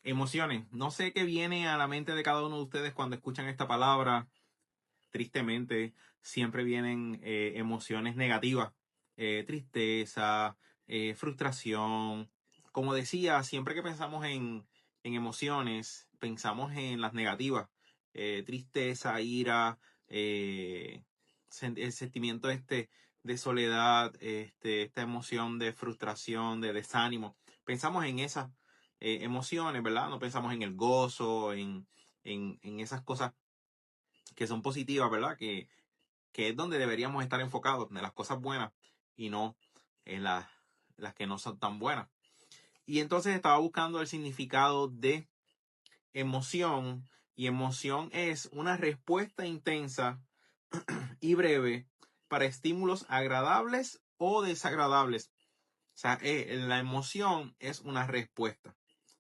Emociones. No sé qué viene a la mente de cada uno de ustedes cuando escuchan esta palabra. Tristemente, siempre vienen emociones negativas. Tristeza, frustración. Como decía, siempre que pensamos en emociones, pensamos en las negativas. Tristeza, ira, el sentimiento de soledad, esta emoción de frustración, de desánimo. Pensamos en esas emociones, ¿verdad? No pensamos en el gozo, en esas cosas que son positivas, ¿verdad? Que es donde deberíamos estar enfocados, en las cosas buenas y no en las que no son tan buenas. Y entonces estaba buscando el significado de emoción, y emoción es una respuesta intensa y breve para estímulos agradables o desagradables. O sea, la emoción es una respuesta.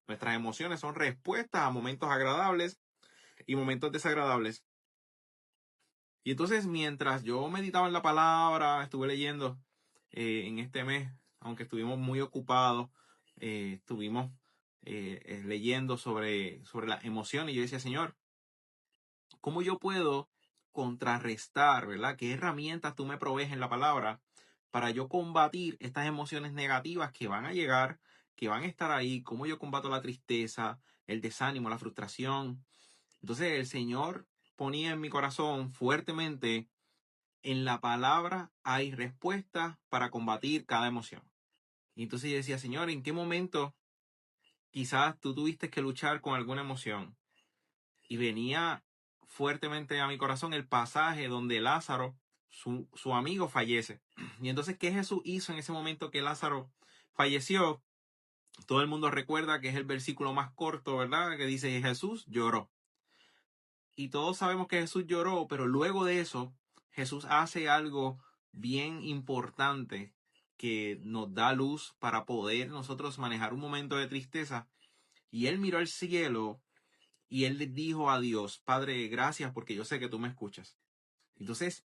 Nuestras emociones son respuestas a momentos agradables y momentos desagradables. Y entonces, mientras yo meditaba en la palabra, estuve leyendo en este mes, aunque estuvimos muy ocupados, estuvimos leyendo sobre las emociones. Y yo decía, Señor, ¿cómo yo puedo contrarrestar, ¿verdad? ¿Qué herramientas tú me provees en la palabra para yo combatir estas emociones negativas que van a llegar, que van a estar ahí? ¿Cómo yo combato la tristeza, el desánimo, la frustración? Entonces, el Señor ponía en mi corazón fuertemente: en la palabra hay respuestas para combatir cada emoción. Y entonces yo decía, Señor, ¿en qué momento quizás tú tuviste que luchar con alguna emoción? Y venía fuertemente a mi corazón el pasaje donde Lázaro, su amigo, fallece. Y entonces, ¿qué Jesús hizo en ese momento que Lázaro falleció? Todo el mundo recuerda que es el versículo más corto, ¿verdad? Que dice, Jesús lloró. Y todos sabemos que Jesús lloró, pero luego de eso, Jesús hace algo bien importante que nos da luz para poder nosotros manejar un momento de tristeza. Y él miró al cielo y él le dijo a Dios, Padre, gracias porque yo sé que tú me escuchas. Entonces,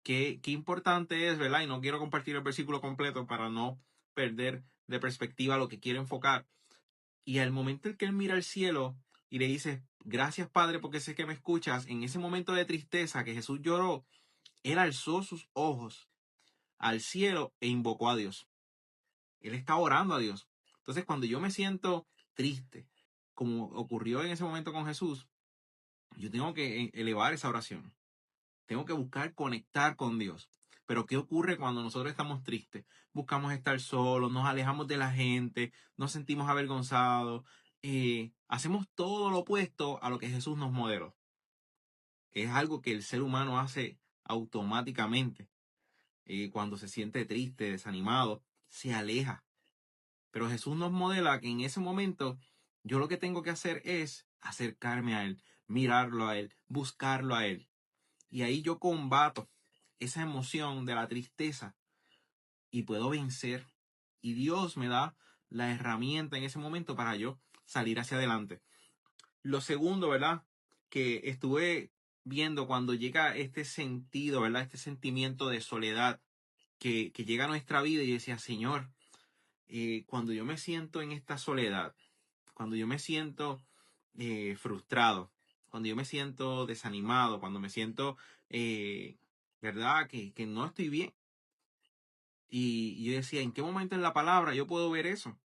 qué importante es, ¿verdad? Y no quiero compartir el versículo completo para no perder de perspectiva lo que quiero enfocar. Y al momento en que él mira al cielo y le dice, gracias Padre porque sé que me escuchas, en ese momento de tristeza que Jesús lloró, él alzó sus ojos al cielo e invocó a Dios. Él está orando a Dios. Entonces, cuando yo me siento triste, como ocurrió en ese momento con Jesús, yo tengo que elevar esa oración. Tengo que buscar conectar con Dios. Pero ¿qué ocurre cuando nosotros estamos tristes? Buscamos estar solos, nos alejamos de la gente, nos sentimos avergonzados. Hacemos todo lo opuesto a lo que Jesús nos modeló. Es algo que el ser humano hace automáticamente. Cuando se siente triste, desanimado, se aleja. Pero Jesús nos modela que en ese momento yo lo que tengo que hacer es acercarme a Él, mirarlo a Él, buscarlo a Él. Y ahí yo combato esa emoción de la tristeza y puedo vencer. Y Dios me da la herramienta en ese momento para yo salir hacia adelante. Lo segundo, ¿verdad? Que estuve viendo cuando llega este sentido, ¿verdad? Este sentimiento de soledad que llega a nuestra vida, y decía, Señor, cuando yo me siento en esta soledad, cuando yo me siento frustrado, cuando yo me siento desanimado, cuando me siento, eh, ¿verdad? Que no estoy bien. Y yo decía, ¿en qué momento en la palabra yo puedo ver eso?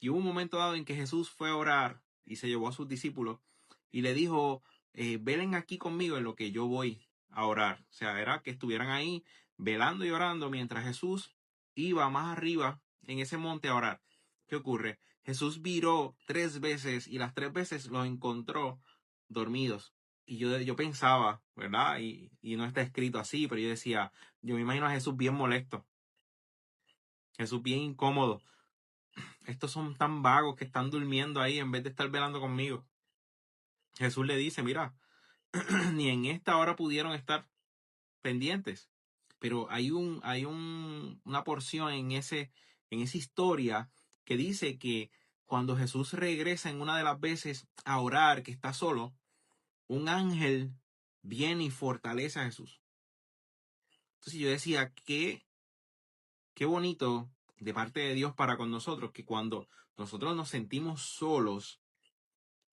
Y hubo un momento dado en que Jesús fue a orar y se llevó a sus discípulos y le dijo, velen aquí conmigo en lo que yo voy a orar. O sea, era que estuvieran ahí velando y orando mientras Jesús iba más arriba en ese monte a orar. ¿Qué ocurre? Jesús viró 3 veces y las 3 veces los encontró dormidos. Y yo pensaba, ¿verdad? Y no está escrito así, pero yo decía, yo me imagino a Jesús bien molesto, Jesús bien incómodo. Estos son tan vagos que están durmiendo ahí en vez de estar velando conmigo. Jesús le dice, mira, ni en esta hora pudieron estar pendientes. Pero una porción en esa historia que dice que cuando Jesús regresa en una de las veces a orar, que está solo, un ángel viene y fortalece a Jesús. Entonces yo decía, qué bonito de parte de Dios para con nosotros, que cuando nosotros nos sentimos solos,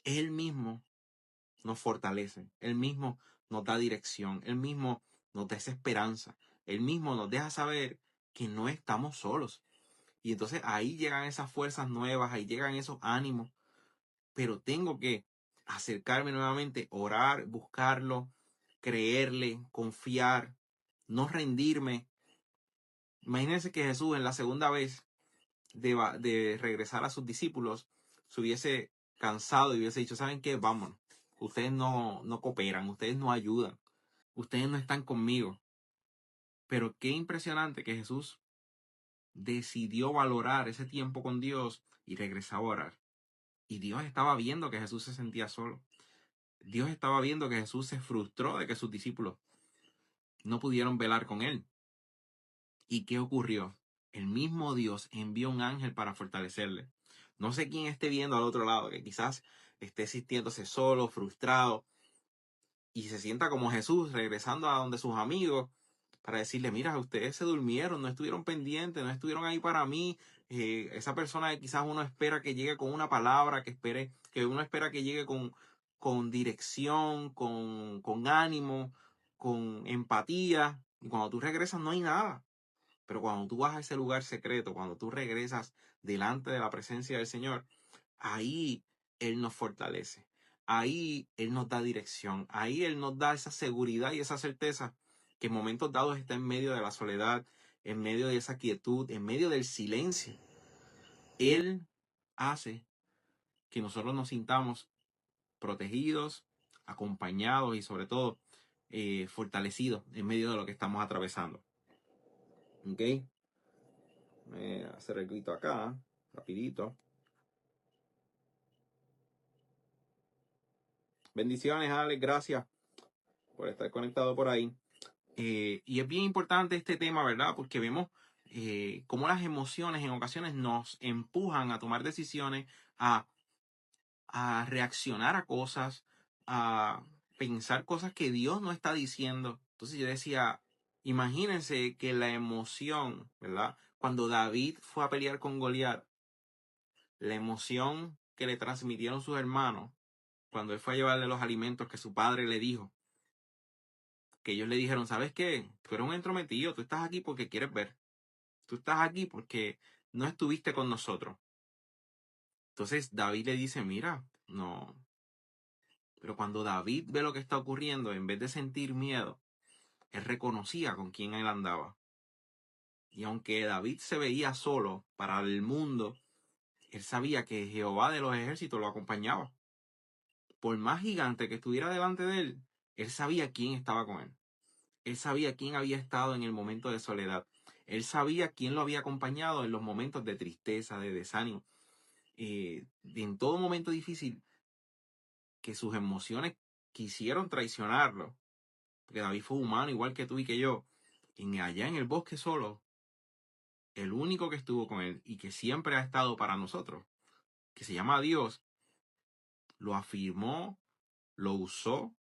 Él mismo nos fortalece, Él mismo nos da dirección, Él mismo nos da esa esperanza, Él mismo nos deja saber que no estamos solos. Y entonces ahí llegan esas fuerzas nuevas, ahí llegan esos ánimos, pero tengo que acercarme nuevamente, orar, buscarlo, creerle, confiar, no rendirme. Imagínense que Jesús en la segunda vez de regresar a sus discípulos se hubiese cansado y hubiese dicho, ¿saben qué? Vámonos. Ustedes no cooperan, ustedes no ayudan, ustedes no están conmigo. Pero qué impresionante que Jesús decidió valorar ese tiempo con Dios y regresó a orar. Y Dios estaba viendo que Jesús se sentía solo. Dios estaba viendo que Jesús se frustró de que sus discípulos no pudieron velar con él. ¿Y qué ocurrió? El mismo Dios envió un ángel para fortalecerle. No sé quién esté viendo al otro lado, que quizás esté sintiéndose solo, frustrado, y se sienta como Jesús regresando a donde sus amigos para decirle, mira, ustedes se durmieron, no estuvieron pendientes, no estuvieron ahí para mí. Esa persona que quizás uno espera que llegue con una palabra, que uno espera que llegue con dirección, con ánimo, con empatía. Y cuando tú regresas no hay nada. Pero cuando tú vas a ese lugar secreto, cuando tú regresas delante de la presencia del Señor, ahí Él nos fortalece. Ahí Él nos da dirección. Ahí Él nos da esa seguridad y esa certeza que en momentos dados está en medio de la soledad, en medio de esa quietud, en medio del silencio. Él hace que nosotros nos sintamos protegidos, acompañados y sobre todo fortalecidos en medio de lo que estamos atravesando. ¿Ok? Voy a hacer el grito acá, rapidito. Bendiciones, Alex, gracias por estar conectado por ahí. Y es bien importante este tema, ¿verdad? Porque vemos cómo las emociones en ocasiones nos empujan a tomar decisiones, a reaccionar a cosas, a pensar cosas que Dios no está diciendo. Entonces yo decía, imagínense que la emoción, ¿verdad? Cuando David fue a pelear con Goliat, la emoción que le transmitieron sus hermanos, cuando él fue a llevarle los alimentos que su padre le dijo, que ellos le dijeron, ¿sabes qué? Tú eres un entrometido, tú estás aquí porque quieres ver. Tú estás aquí porque no estuviste con nosotros. Entonces David le dice, mira, no. Pero cuando David ve lo que está ocurriendo, en vez de sentir miedo, él reconocía con quién él andaba. Y aunque David se veía solo para el mundo, él sabía que Jehová de los ejércitos lo acompañaba. Por más gigante que estuviera delante de él sabía quién estaba con él. Él sabía quién había estado en el momento de soledad. Él sabía quién lo había acompañado en los momentos de tristeza, de desánimo. En todo momento difícil, que sus emociones quisieron traicionarlo. Porque David fue humano, igual que tú y que yo. Allá en el bosque solo, el único que estuvo con él y que siempre ha estado para nosotros, que se llama Dios, lo afirmó, lo usó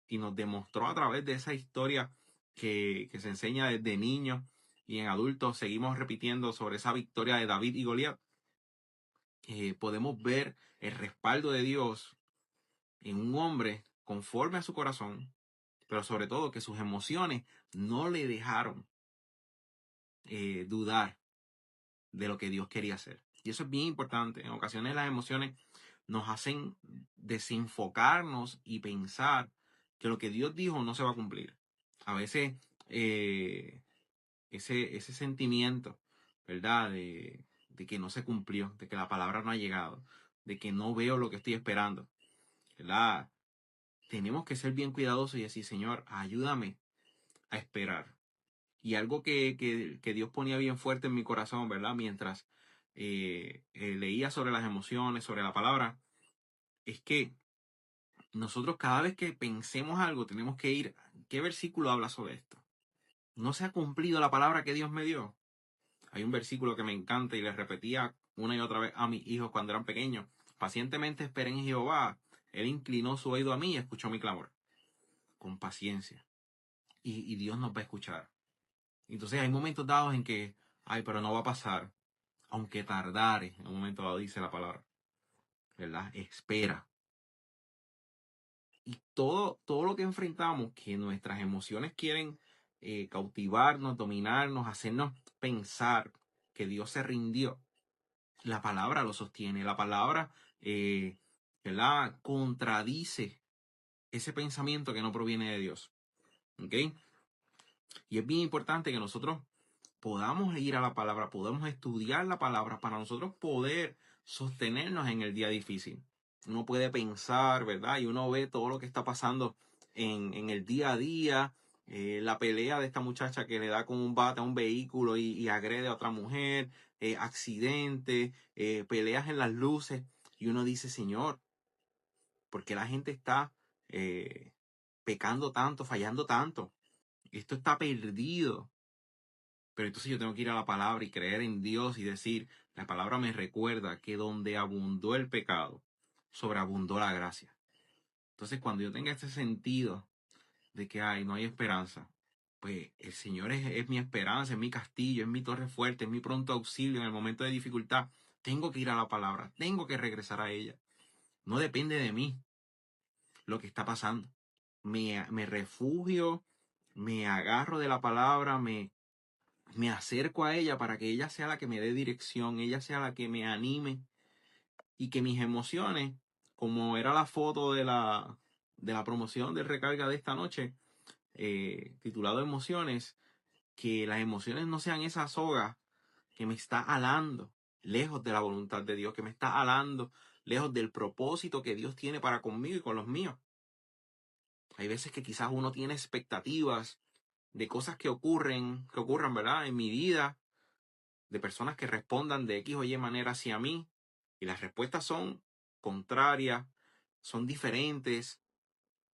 y nos demostró a través de esa historia que se enseña desde niños y en adultos seguimos repitiendo sobre esa victoria de David y Goliat. Podemos ver el respaldo de Dios en un hombre conforme a su corazón, pero sobre todo que sus emociones no le dejaron dudar de lo que Dios quería hacer. Y eso es bien importante. En ocasiones las emociones nos hacen desenfocarnos y pensar que lo que Dios dijo no se va a cumplir. A veces ese sentimiento, ¿verdad? De que no se cumplió, de que la palabra no ha llegado, de que no veo lo que estoy esperando, ¿verdad? Tenemos que ser bien cuidadosos y decir, Señor, ayúdame a esperar. Y algo que Dios ponía bien fuerte en mi corazón, ¿verdad? Mientras leía sobre las emociones, sobre la palabra, es que nosotros cada vez que pensemos algo tenemos que ir, ¿qué versículo habla sobre esto? ¿No se ha cumplido la palabra que Dios me dio? Hay un versículo que me encanta y le repetía una y otra vez a mis hijos cuando eran pequeños. Pacientemente esperen en Jehová. Él inclinó su oído a mí y escuchó mi clamor. Con paciencia. Y Dios nos va a escuchar. Entonces hay momentos dados en que, ay, pero no va a pasar. Aunque tardare, en un momento dado dice la palabra. ¿Verdad? Espera. Y todo lo que enfrentamos, que nuestras emociones quieren cautivarnos, dominarnos, hacernos pensar que Dios se rindió, la palabra lo sostiene, la palabra, eh, ¿verdad? Contradice ese pensamiento que no proviene de Dios. ¿Ok? Y es bien importante que nosotros podamos ir a la palabra, podamos estudiar la palabra para nosotros poder sostenernos en el día difícil. Uno puede pensar, ¿verdad? Y uno ve todo lo que está pasando en el día a día, la pelea de esta muchacha que le da con un bate a un vehículo y agrede a otra mujer, accidentes, peleas en las luces, y uno dice, Señor, ¿por qué la gente está eh, pecando tanto, fallando tanto? Esto está perdido. Pero entonces yo tengo que ir a la palabra y creer en Dios y decir, la palabra me recuerda que donde abundó el pecado, sobreabundó la gracia. Entonces cuando yo tenga este sentido de que no hay esperanza, pues el Señor es mi esperanza, es mi castillo, es mi torre fuerte, es mi pronto auxilio en el momento de dificultad. Tengo que ir a la palabra, tengo que regresar a ella. No depende de mí lo que está pasando. Me refugio, me agarro de la palabra, me acerco a ella para que ella sea la que me dé dirección, ella sea la que me anime y que mis emociones, como era la foto de la promoción del recarga de esta noche, titulado Emociones, que las emociones no sean esa soga que me está alando lejos de la voluntad de Dios, que me está alando lejos del propósito que Dios tiene para conmigo y con los míos. Hay veces que quizás uno tiene expectativas de cosas que ocurran, ¿verdad? En mi vida, de personas que respondan de X o Y manera hacia mí, y las respuestas son contrarias, son diferentes.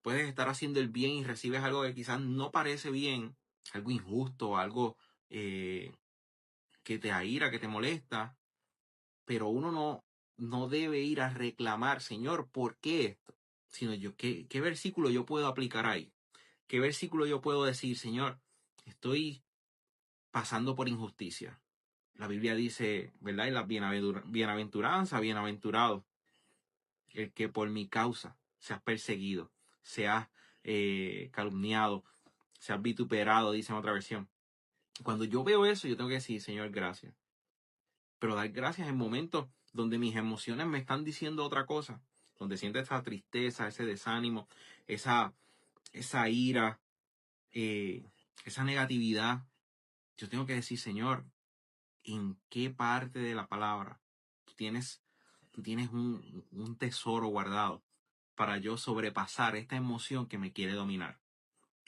Puedes estar haciendo el bien y recibes algo que quizás no parece bien, algo injusto, algo eh, que te aira, que te molesta, pero uno no debe ir a reclamar, Señor, ¿por qué esto? Sino yo, ¿qué versículo yo puedo aplicar ahí? ¿Qué versículo yo puedo decir, Señor, estoy pasando por injusticia? La Biblia dice, ¿verdad? En la bienaventuranza, bienaventurado, el que por mi causa seas perseguido, seas calumniado, seas vituperado, dice en otra versión. Cuando yo veo eso, yo tengo que decir, Señor, gracias. Pero dar gracias en momentos donde mis emociones me están diciendo otra cosa, donde siento esa tristeza, ese desánimo, esa, esa ira, eh, esa negatividad. Yo tengo que decir, Señor, ¿en qué parte de la palabra tú tienes un tesoro guardado para yo sobrepasar esta emoción que me quiere dominar?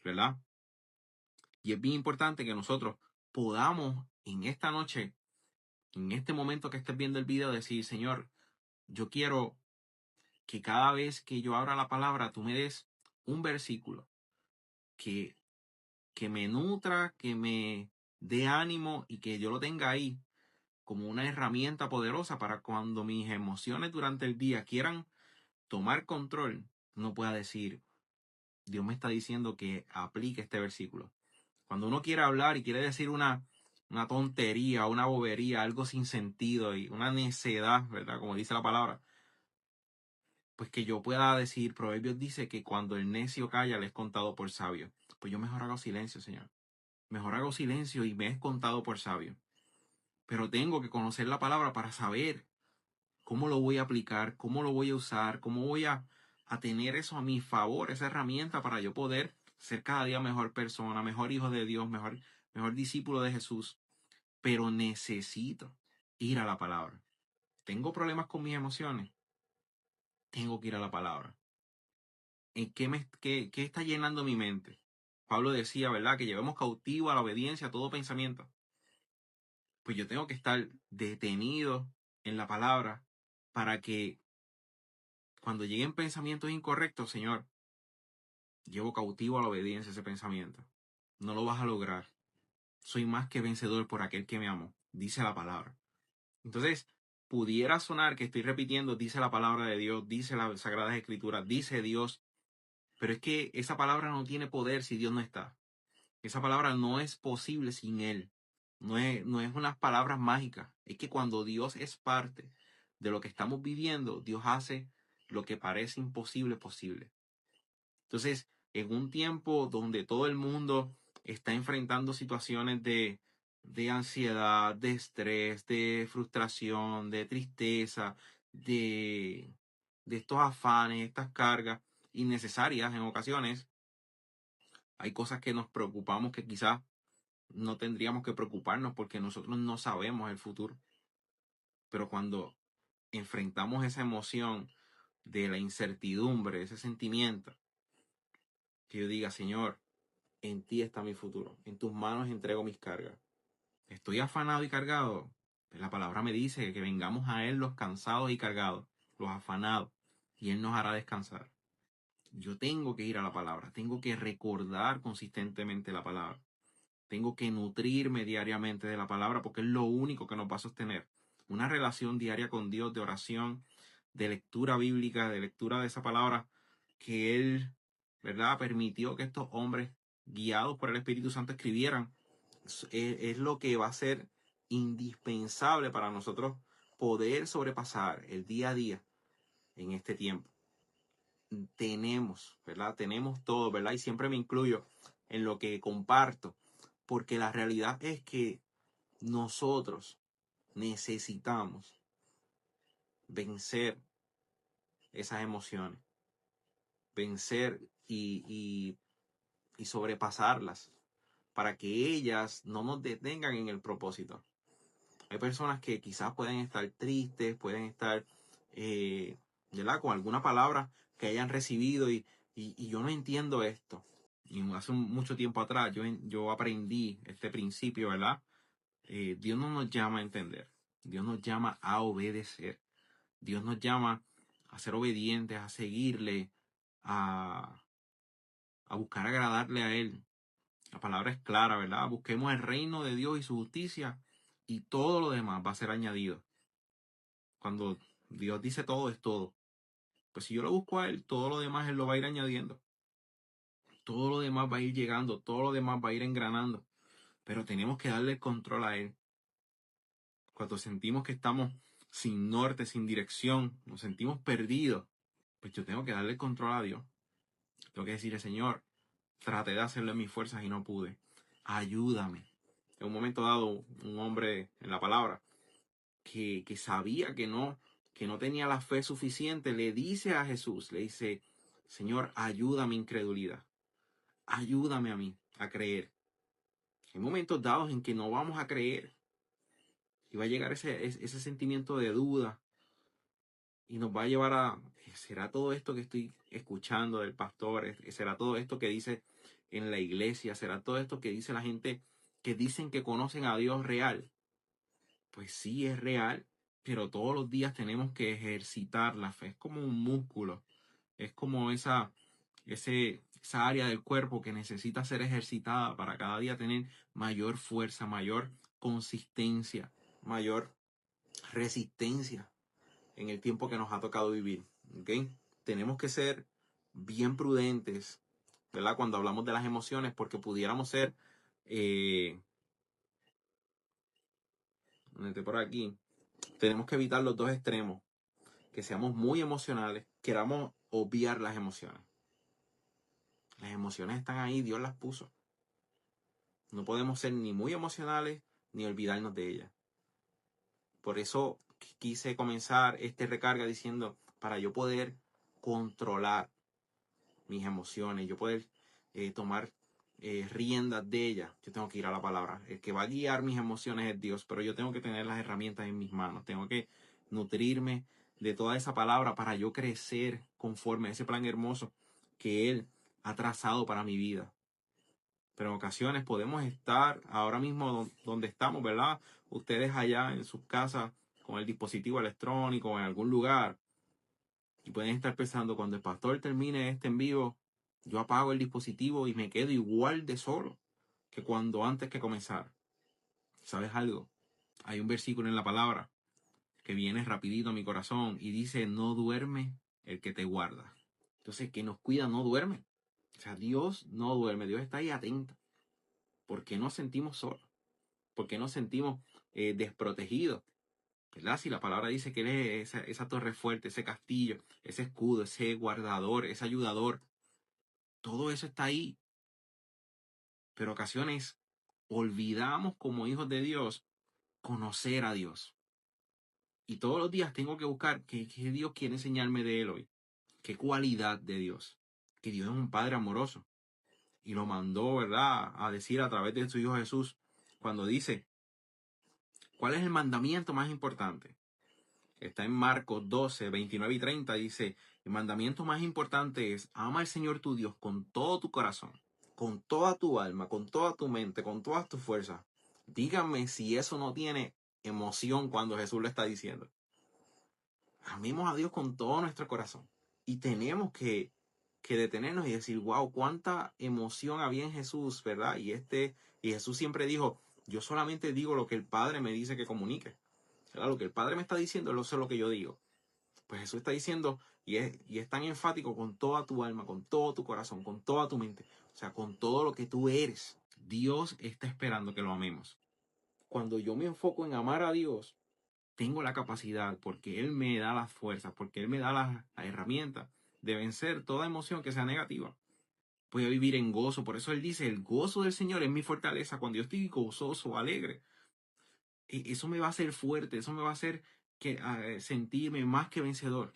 ¿Verdad? Y es bien importante que nosotros podamos en esta noche, en este momento que estés viendo el video, decir, Señor, yo quiero que cada vez que yo abra la palabra, tú me des un versículo que, que me nutra, que me dé ánimo y que yo lo tenga ahí como una herramienta poderosa para cuando mis emociones durante el día quieran tomar control, no pueda decir, Dios me está diciendo que aplique este versículo. Cuando uno quiere hablar y quiere decir una tontería, una bobería, algo sin sentido y una necedad, ¿verdad? Como dice la palabra, pues que yo pueda decir, Proverbios dice que cuando el necio calla le es contado por sabio. Pues yo mejor hago silencio, Señor. Mejor hago silencio y me es contado por sabio. Pero tengo que conocer la palabra para saber cómo lo voy a aplicar, cómo lo voy a usar, cómo voy a tener eso a mi favor, esa herramienta para yo poder ser cada día mejor persona, mejor hijo de Dios, mejor discípulo de Jesús. Pero necesito ir a la palabra. Tengo problemas con mis emociones, tengo que ir a la palabra. ¿En qué está llenando mi mente? Pablo decía, ¿verdad? Que llevemos cautivo a la obediencia a todo pensamiento. Pues yo tengo que estar detenido en la palabra para que cuando lleguen pensamientos incorrectos, Señor, llevo cautivo a la obediencia ese pensamiento. No lo vas a lograr. Soy más que vencedor por aquel que me amó, dice la palabra. Entonces, pudiera sonar que estoy repitiendo, dice la palabra de Dios, dice las Sagradas Escrituras, dice Dios, pero es que esa palabra no tiene poder si Dios no está. Esa palabra no es posible sin Él. No es unas palabras mágicas. Es que cuando Dios es parte de lo que estamos viviendo, Dios hace lo que parece imposible posible. Entonces, en un tiempo donde todo el mundo está enfrentando situaciones de ansiedad, de estrés, de frustración, de tristeza, de, de estos afanes, estas cargas innecesarias en ocasiones, hay cosas que nos preocupamos que quizás no tendríamos que preocuparnos porque nosotros no sabemos el futuro. Pero cuando enfrentamos esa emoción de la incertidumbre, ese sentimiento, que yo diga, Señor, en ti está mi futuro, en tus manos entrego mis cargas. Estoy afanado y cargado. La palabra me dice que vengamos a Él los cansados y cargados, los afanados, y Él nos hará descansar. Yo tengo que ir a la palabra, tengo que recordar consistentemente la palabra. Tengo que nutrirme diariamente de la palabra porque es lo único que nos va a sostener. Una relación diaria con Dios, de oración, de lectura bíblica, de lectura de esa palabra que Él, ¿verdad?, permitió que estos hombres, guiados por el Espíritu Santo, escribieran. Es lo que va a ser indispensable para nosotros poder sobrepasar el día a día en este tiempo. Tenemos, ¿verdad? Tenemos todo, ¿verdad? Y siempre me incluyo en lo que comparto, porque la realidad es que nosotros necesitamos vencer esas emociones, vencer y sobrepasarlas para que ellas no nos detengan en el propósito. Hay personas que quizás pueden estar tristes, pueden estar, ¿verdad?, con alguna palabra que hayan recibido y yo no entiendo esto. Y hace mucho tiempo atrás yo aprendí este principio, ¿verdad? Dios no nos llama a entender, Dios nos llama a obedecer, Dios nos llama a ser obedientes, a seguirle, a, a buscar agradarle a Él. La palabra es clara, ¿verdad? Busquemos el reino de Dios y su justicia y todo lo demás va a ser añadido. Cuando Dios dice todo es todo. Pues si yo lo busco a Él, todo lo demás Él lo va a ir añadiendo. Todo lo demás va a ir llegando, todo lo demás va a ir engranando. Pero tenemos que darle el control a Él. Cuando sentimos que estamos sin norte, sin dirección, nos sentimos perdidos, pues yo tengo que darle el control a Dios. Tengo que decirle, Señor, traté de hacerlo en mis fuerzas y no pude. Ayúdame. En un momento dado, un hombre en la palabra que sabía que no tenía la fe suficiente, le dice a Jesús, le dice, Señor, ayuda a mi incredulidad. Ayúdame a mí a creer. Hay momentos dados en que no vamos a creer. Y va a llegar ese sentimiento de duda. Y nos va a llevar a, ¿será todo esto que estoy escuchando del pastor? ¿Será todo esto que dice en la iglesia? ¿Será todo esto que dice la gente que dicen que conocen a Dios real? Pues sí, es real, pero todos los días tenemos que ejercitar la fe. Es como un músculo. Es como esa área del cuerpo que necesita ser ejercitada para cada día tener mayor fuerza, mayor consistencia, mayor resistencia en el tiempo que nos ha tocado vivir. ¿Okay? Tenemos que ser bien prudentes, ¿verdad?, cuando hablamos de las emociones, porque pudiéramos ser, por aquí, tenemos que evitar los dos extremos, que seamos muy emocionales, queramos obviar las emociones. Las emociones están ahí, Dios las puso. No podemos ser ni muy emocionales ni olvidarnos de ellas. Por eso quise comenzar este recarga diciendo, para yo poder controlar mis emociones, yo poder tomar riendas de ellas, yo tengo que ir a la palabra. El que va a guiar mis emociones es Dios, pero yo tengo que tener las herramientas en mis manos, tengo que nutrirme de toda esa palabra para yo crecer conforme a ese plan hermoso que Él ha trazado para mi vida. Pero en ocasiones podemos estar ahora mismo donde estamos, ¿verdad? Ustedes allá en sus casas con el dispositivo electrónico en algún lugar y pueden estar pensando, cuando el pastor termine este en vivo, yo apago el dispositivo y me quedo igual de solo que cuando antes que comenzar. ¿Sabes algo? Hay un versículo en la palabra que viene rapidito a mi corazón y dice, no duerme el que te guarda. Entonces, que nos cuida no duerme. O sea, Dios no duerme, Dios está ahí atento. ¿Por qué nos sentimos solos? ¿Por qué nos sentimos desprotegidos? ¿Verdad? Si la palabra dice que Él es esa torre fuerte, ese castillo, ese escudo, ese guardador, ese ayudador. Todo eso está ahí. Pero ocasiones olvidamos como hijos de Dios conocer a Dios. Y todos los días tengo que buscar qué Dios quiere enseñarme de Él hoy. Qué cualidad de Dios. Que Dios es un Padre amoroso. Y lo mandó, ¿verdad?, a decir a través de su Hijo Jesús, cuando dice, ¿cuál es el mandamiento más importante? Está en Marcos 12, 29 y 30, dice, el mandamiento más importante es, ama al Señor tu Dios con todo tu corazón, con toda tu alma, con toda tu mente, con todas tus fuerzas. Díganme si eso no tiene emoción cuando Jesús lo está diciendo. Amemos a Dios con todo nuestro corazón. Y tenemos que detenernos y decir, wow, cuánta emoción había en Jesús, ¿verdad? Y Jesús siempre dijo, yo solamente digo lo que el Padre me dice que comunique. ¿Verdad? Lo que el Padre me está diciendo, eso es lo que yo digo. Pues Jesús está diciendo, y es tan enfático, con toda tu alma, con todo tu corazón, con toda tu mente, o sea, con todo lo que tú eres. Dios está esperando que lo amemos. Cuando yo me enfoco en amar a Dios, tengo la capacidad, porque Él me da las fuerzas, porque Él me da las herramientas de vencer toda emoción que sea negativa. Voy a vivir en gozo. Por eso Él dice, el gozo del Señor es mi fortaleza. Cuando yo estoy gozoso, alegre, eso me va a hacer fuerte, eso me va a hacer sentirme más que vencedor.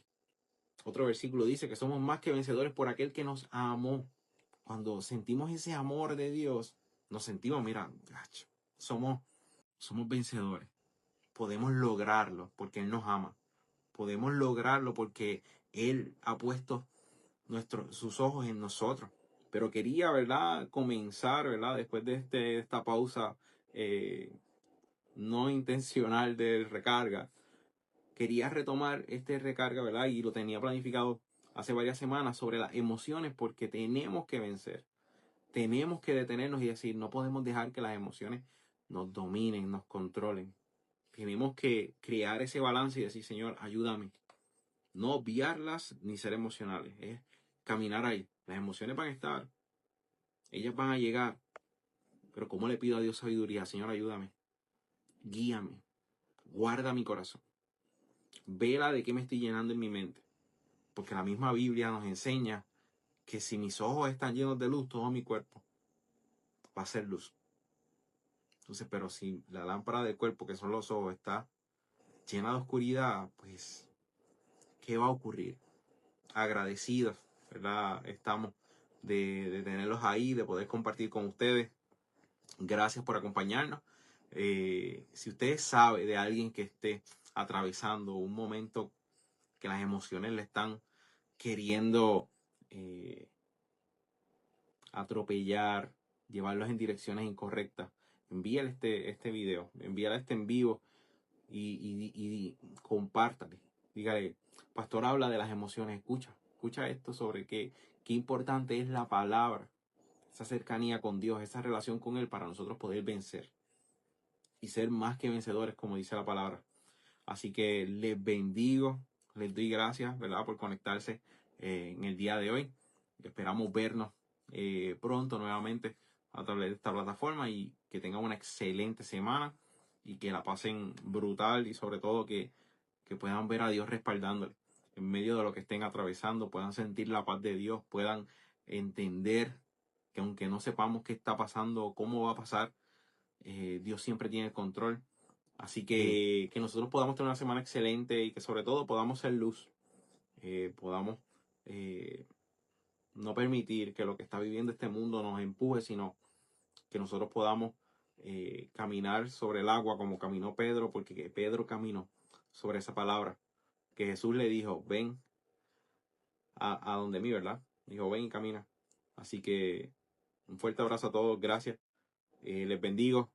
Otro versículo dice que somos más que vencedores por aquel que nos amó. Cuando sentimos ese amor de Dios, nos sentimos, mira, somos vencedores. Podemos lograrlo porque Él nos ama. Podemos lograrlo porque Él ha puesto sus ojos en nosotros. Pero quería, ¿verdad?, comenzar, ¿verdad?, después de esta pausa no intencional de recarga. Quería retomar este recarga, ¿verdad? Y lo tenía planificado hace varias semanas sobre las emociones, porque tenemos que vencer. Tenemos que detenernos y decir, no podemos dejar que las emociones nos dominen, nos controlen. Tenemos que crear ese balance y decir, Señor, ayúdame. No obviarlas ni ser emocionales. Es caminar ahí. Las emociones van a estar. Ellas van a llegar. Pero ¿cómo le pido a Dios sabiduría? Señor, ayúdame. Guíame. Guarda mi corazón. Vela de qué me estoy llenando en mi mente. Porque la misma Biblia nos enseña que si mis ojos están llenos de luz, todo mi cuerpo va a ser luz. Entonces, pero si la lámpara del cuerpo, que son los ojos, está llena de oscuridad, pues, ¿qué va a ocurrir? Agradecidos, ¿verdad? Estamos de tenerlos ahí, de poder compartir con ustedes. Gracias por acompañarnos. Si usted sabe de alguien que esté atravesando un momento que las emociones le están queriendo atropellar, llevarlos en direcciones incorrectas, envíale este video, envíale este en vivo y compártale. Dígale, pastor habla de las emociones, escucha esto sobre qué importante es la palabra, esa cercanía con Dios, esa relación con Él para nosotros poder vencer y ser más que vencedores, como dice la palabra. Así que les bendigo, les doy gracias, ¿verdad?, por conectarse en el día de hoy. Esperamos vernos pronto nuevamente a través de esta plataforma y que tengan una excelente semana y que la pasen brutal y sobre todo que puedan ver a Dios respaldándole en medio de lo que estén atravesando, puedan sentir la paz de Dios, puedan entender que aunque no sepamos qué está pasando o cómo va a pasar, Dios siempre tiene el control. Así que nosotros podamos tener una semana excelente y que sobre todo podamos ser luz, podamos no permitir que lo que está viviendo este mundo nos empuje, sino que nosotros podamos caminar sobre el agua como caminó Pedro, porque Pedro caminó sobre esa palabra que Jesús le dijo, ven a donde mí, ¿verdad? Dijo, ven y camina. Así que un fuerte abrazo a todos, gracias, les bendigo.